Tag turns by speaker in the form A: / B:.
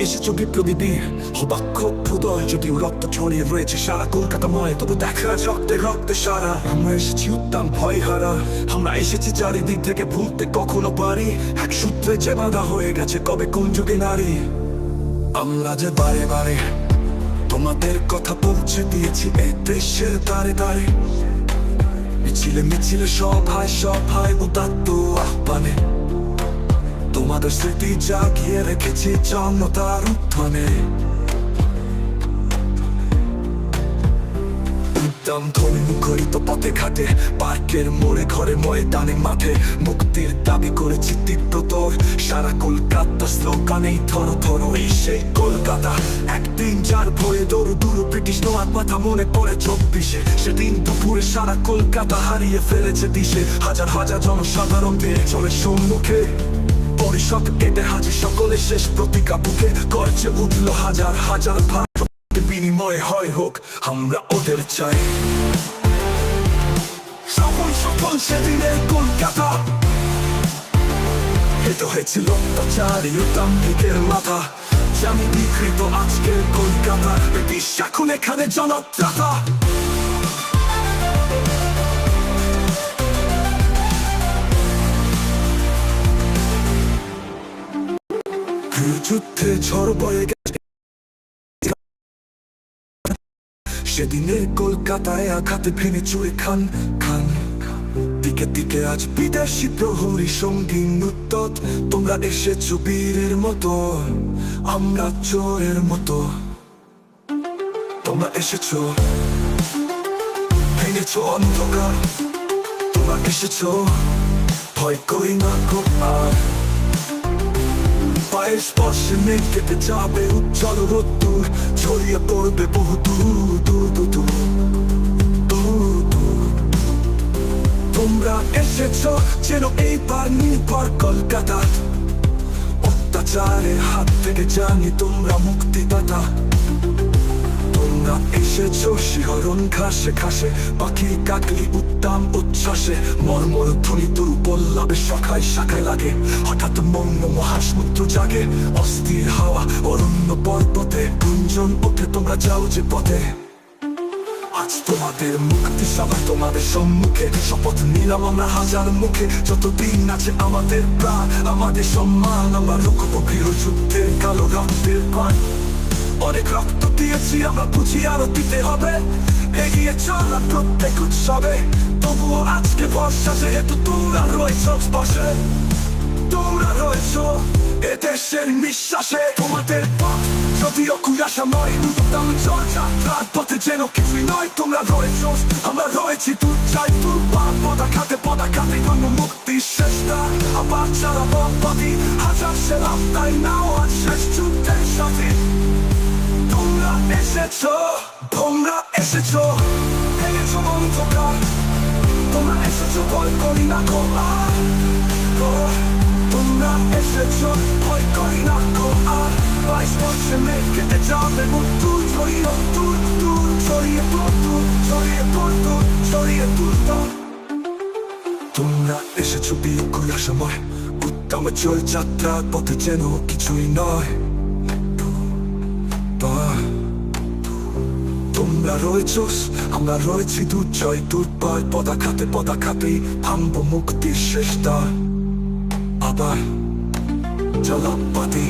A: এসেছো বিপ্লবী বীর অবাক্ষ ভূদয়, যদিও রক্ত ছড়িয়ে রয়েছে সারা কলকাতাময়, তবু দেখা রক্তে রক্তে সারা। আমরা এসেছি উত্তাম ভয় হারা, আমরা এসেছি চারিদিক থেকে ভুলতে কখনো পারি, এক সূত্রে যে বাঁধা হয়ে গেছে কবে কোন যুগে নারী। আমরা যে বারে বারে তোমাদের কথা পৌঁছে দিয়েছি এই দেশের দ্বারে দ্বারে, মিছিলে মিছিলে সভায় সভায় উদাত্ত আহ্বানে, তোমাদের স্মৃতি জাগিয়ে রেখেছি জনতার উত্থানে। উদ্যম ধ্বনি মুখরিত পথে ঘাটে, পার্কের মোড়ে ঘরে ময়দানে মাঠে, মুক্তির দাবি করেছি তীব্রতর, সারা কলকাতা স্লোগানেই ধরো ধরো এই সেই কলকাতা। একদিন যার ভয়ে দৌড় দূর ব্রিটিশ নোয়ার মাথা মনে পড়ে 24-এ, সেদিন দুপুরে সারা কলকাতা হারিয়ে ফেলেছে দিশে, হাজার হাজার জনসাধারণ পেয়ে চলে সম্মুখে, পরিষদ কেটে হাজির সকলে শেষ প্রতিজ্ঞা বুকে, করছে উঠলো হাজার হাজার ভাগ বিনিময় হয় হোক আমরা ওদের চাই। সকল সকল সেদিনের কলকাতা হেঁটে হয়েছিল অত্যাচারী উত্তাম্বিকের মাথা, জানি বিকৃত আজকের কলকাতা, ব্রিটিশ এখন এখানে জনত্রাতা। যুদ্ধে ঝড় বয়ে গেছে সেদিনের কলকাতায়, আঘাতে ভেঙে চুরে খান খান, দিকে দিকে আজ বিদেশি প্রহরী সঙ্গী উত্তত। তোমরা এসেছো বীরের মতো, আমরা চোরের মতো, তোমরা এসেছো ভেঙেছো অন্ধকার, তোমরা এসেছো ভয় করি না গো আর। পায়ের স্পর্শে মেঘ কেটে যাবে উজ্জ্বল রোদ্দুর, ছড়িয়ে পড়বে বহু দূর দূর দূর দূর দূর। তোমরা এসেছো যেন এইবার নির্ভর কলকাতা, অত্যাচারের হাত থেকে জানি তোমরা মুক্তিদাতা। তোমরা এসেছো শিহরণ ঘাসে ঘাসে, পাখি কাকলি উত্তাম উচ্ছ্বাসে, মর্মর ধ্বনি তোর পল্লবে শাখায় শাখায় লাগে, হঠাৎ মৌন মহাসমুদ্র জাগে, অস্থির হাওয়া অরণ্য পর্বতে গুঞ্জন ওঠে, তোমরা যাও যে পথে। আজ তোমাদের মুক্তি সভা তোমাদের সম্মুখে, শপথ নিলাম আমরা হাজার মুখে, যতদিন আছে আমাদের প্রাণ আমাদের সম্মান, আমরা রুখবো গৃহ যুদ্ধের কালো রক্তের পান। অনেক রক্ত দিয়েছি আমরা, বুঝি আরো দিতে হবে, এগিয়ে চলা প্রত্যেক উৎসবে, তবুও আজকে বর্ষা যেহেতু তোমরা রয়েছো স্পর্শে, তোমরা রয়েছো এদেশের নিঃশ্বাসে। তোমাদের পথ যদিও কুয়াশাময়, উত্তম চর্চা রাত পথে যেন কিছুই নয়, তোমরা রয়েছো আমরা রয়েছি দূর চাই দূর পার, পদাঘাতে পদাঘাতে জন্ম মুক্তির চেষ্টা, আবার চালাবো পথি হাজার সেরা, তাই নাও আজ শেষ যুদ্ধের সাথে। তোমরা এসেছো, তোমরা এসেছো ভেঙেছো অন্ধকার, তোমরা এসেছো ভয় করি না গো আর। তোমরা এসেছো ভয় করি না গো আর, বাইশ বর্ষে মেঘ কেটে যাবে দূর ছড়িয়ে দূর দূর ছড়িয়ে দূর দূর ছড়িয়ে দূর দূর ছড়িয়ে দূর দূর। তোমরা এসেছো বিকুল সময়, উত্তম চল যাত্রার পথে যেন কিছুই নয়, তোমরা রয়েছো আমরা রয়েছি দুর্জয় দুর্বল, পদাঘাতে পদাঘাতে ভাঙবো মুক্তির শেষ দ্বার, আবার জলাপাতি।